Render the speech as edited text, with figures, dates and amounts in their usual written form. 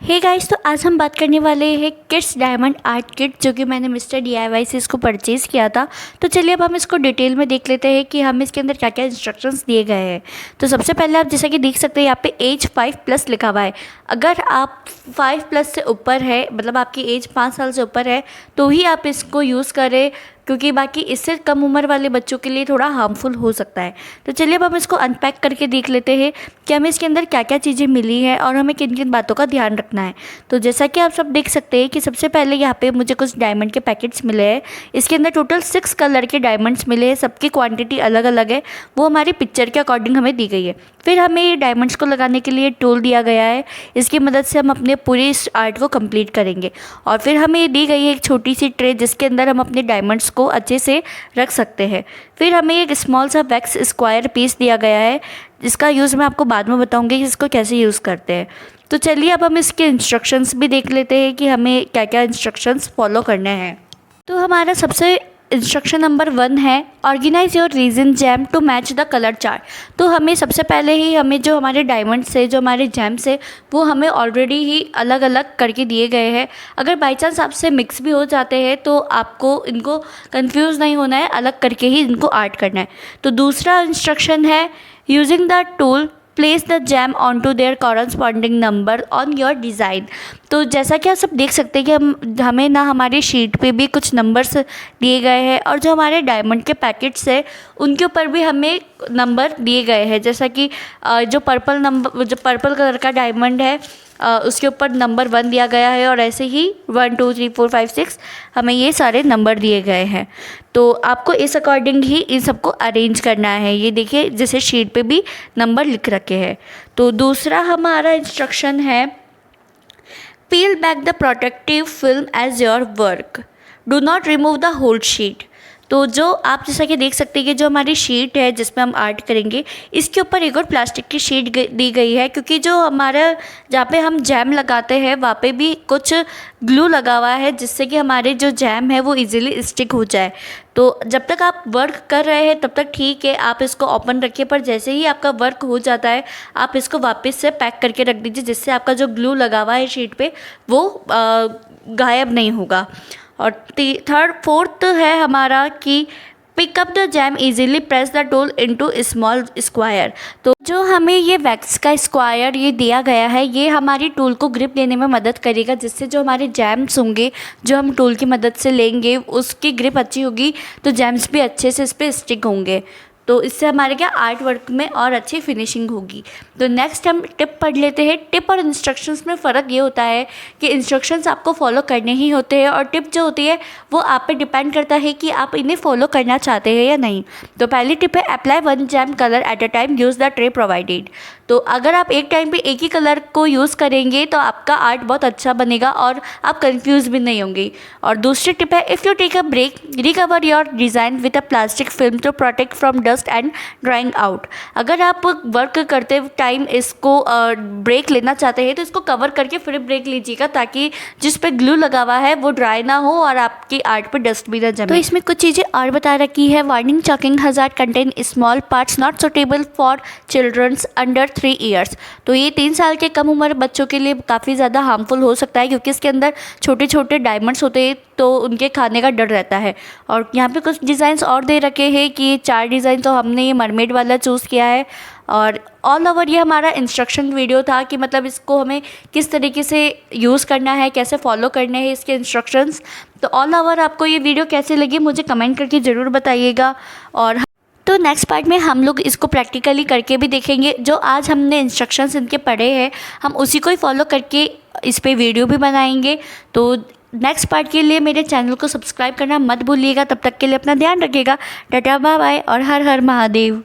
Hey guys, तो आज हम बात करने वाले हैं किड्स डायमंड आर्ट किट, जो कि मैंने मिस्टर DIY से इसको परचेज़ किया था। तो चलिए अब हम इसको डिटेल में देख लेते हैं कि हमें इसके अंदर क्या क्या इंस्ट्रक्शंस दिए गए हैं। तो सबसे पहले आप जैसा कि देख सकते हैं यहाँ पे एज 5+ लिखा हुआ है। अगर आप 5+ से ऊपर है, मतलब आपकी एज 5 साल से ऊपर है, तो ही आप इसको यूज़ करें, क्योंकि बाकी इससे कम उम्र वाले बच्चों के लिए थोड़ा हार्मफुल हो सकता है। तो चलिए अब हम इसको अनपैक करके देख लेते हैं कि हमें इसके अंदर क्या क्या चीज़ें मिली हैं और हमें किन किन बातों का ध्यान रखना है। तो जैसा कि आप सब देख सकते हैं कि सबसे पहले यहाँ पे मुझे कुछ डायमंड के पैकेट्स मिले हैं। इसके अंदर टोटल 6 कलर के डायमंड्स मिले हैं, सबकी क्वांटिटी अलग अलग है, वो हमारी पिक्चर के अकॉर्डिंग हमें दी गई है। फिर हमें ये डायमंड्स को लगाने के लिए टूल दिया गया है, इसकी मदद से हम अपने पूरी इस आर्ट को कंप्लीट करेंगे। और फिर हमें ये दी गई है एक छोटी सी ट्रे, जिसके अंदर हम अपने डायमंड्स को अच्छे से रख सकते हैं। फिर हमें एक स्मॉल सा वैक्स स्क्वायर पीस दिया गया है, जिसका यूज़ मैं आपको बाद में बताऊंगी कि इसको कैसे यूज़ करते हैं। तो चलिए अब हम इसके इंस्ट्रक्शंस भी देख लेते हैं कि हमें क्या क्या इंस्ट्रक्शंस फॉलो करने हैं। तो हमारा सबसे इंस्ट्रक्शन नंबर 1 है, organise your resin gem to match the colour chart. तो हमें सबसे पहले ही हमें जो हमारे डायमंड्स है, जो हमारे जैम्स है, वो हमें ऑलरेडी ही अलग अलग करके दिए गए हैं। अगर बाई चांस आपसे मिक्स भी हो जाते हैं तो आपको इनको कंफ्यूज नहीं होना है, अलग करके ही इनको आर्ट करना है। तो दूसरा इंस्ट्रक्शन है, using the tool place the gem on to their corresponding number on your design. तो जैसा कि आप सब देख सकते हैं कि हमें ना हमारी शीट पे भी कुछ नंबर्स दिए गए हैं, और जो हमारे डायमंड के पैकेट्स है उनके ऊपर भी हमें नंबर दिए गए हैं। जैसा कि जो पर्पल कलर का डायमंड है उसके ऊपर नंबर 1 दिया गया है, और ऐसे ही 1 2 3 4 5 6 हमें ये सारे नंबर दिए गए हैं। तो आपको इस अकॉर्डिंग ही इन सबको अरेंज करना है। ये देखिए जैसे शीट पे भी नंबर लिख रखे हैं। तो दूसरा हमारा इंस्ट्रक्शन है, peel back the protective film as your work. Do not remove the whole sheet. तो जो आप जैसा कि देख सकते हैं कि जो हमारी शीट है जिसमें हम आर्ट करेंगे, इसके ऊपर एक और प्लास्टिक की शीट दी गई है, क्योंकि जो हमारा जहाँ पे हम जैम लगाते हैं वहाँ पे भी कुछ ग्लू लगा हुआ है, जिससे कि हमारे जो जैम है वो इजीली स्टिक हो जाए। तो जब तक आप वर्क कर रहे हैं तब तक ठीक है, आप इसको ओपन रखिए, पर जैसे ही आपका वर्क हो जाता है आप इसको वापस से पैक करके रख दीजिए, जिससे आपका जो ग्लू लगा हुआ है शीट पे वो गायब नहीं होगा। और फोर्थ है हमारा कि pick up the gem easily press the tool into small square. तो जो हमें ये वैक्स का स्क्वायर ये दिया गया है, ये हमारी टूल को ग्रिप लेने में मदद करेगा, जिससे जो हमारे जैम्स होंगे जो हम टूल की मदद से लेंगे उसकी ग्रिप अच्छी होगी, तो जैम्स भी अच्छे से इस पर स्टिक होंगे। तो इससे हमारे क्या आर्ट वर्क में और अच्छी फिनिशिंग होगी। तो नेक्स्ट हम टिप पढ़ लेते हैं। टिप और इंस्ट्रक्शंस में फ़र्क ये होता है कि इंस्ट्रक्शंस आपको फॉलो करने ही होते हैं, और टिप जो होती है वो आप पे डिपेंड करता है कि आप इन्हें फॉलो करना चाहते हैं या नहीं। तो पहली टिप है, apply 1 jam colour at a time, use the tray provided. तो अगर आप एक टाइम पे एक ही कलर को यूज़ करेंगे तो आपका आर्ट बहुत अच्छा बनेगा और आप कंफ्यूज भी नहीं होंगे। और दूसरी टिप है, if you take a break, recover your design with a plastic film to protect from dust and drying out. अगर आप वर्क करते टाइम इसको ब्रेक लेना चाहते हैं तो इसको कवर करके फिर ब्रेक लीजिएगा, ताकि जिस पे ग्लू लगा हुआ है वो ड्राई ना हो और आपकी आर्ट पे डस्ट भी ना जमे। तो इसमें कुछ चीज़ें और बता रखी है। Warning, choking hazard contain small parts not suitable for childrens under 3 years. तो ये 3 साल के कम उम्र बच्चों के लिए काफ़ी ज़्यादा हार्मफुल हो सकता है, क्योंकि इसके अंदर छोटे छोटे डायमंड्स होते हैं, तो उनके खाने का डर रहता है। और यहाँ पे कुछ डिज़ाइंस और दे रखे हैं कि 4 डिज़ाइन, तो हमने ये मरमेड वाला चूज़ किया है। और ऑल ओवर ये हमारा इंस्ट्रक्शन वीडियो था कि मतलब इसको हमें किस तरीके से यूज़ करना है, कैसे फॉलो करने हैं इसके इंस्ट्रक्शंस। तो ऑल ओवर आपको ये वीडियो कैसे लगी मुझे कमेंट करके ज़रूर बताइएगा। और तो नेक्स्ट पार्ट में हम लोग इसको प्रैक्टिकली करके भी देखेंगे। जो आज हमने इंस्ट्रक्शंस इनके पढ़े हैं हम उसी को ही फॉलो करके इस पे वीडियो भी बनाएंगे। तो नेक्स्ट पार्ट के लिए मेरे चैनल को सब्सक्राइब करना मत भूलिएगा। तब तक के लिए अपना ध्यान रखिएगा। टाटा बाय बाय और हर हर महादेव।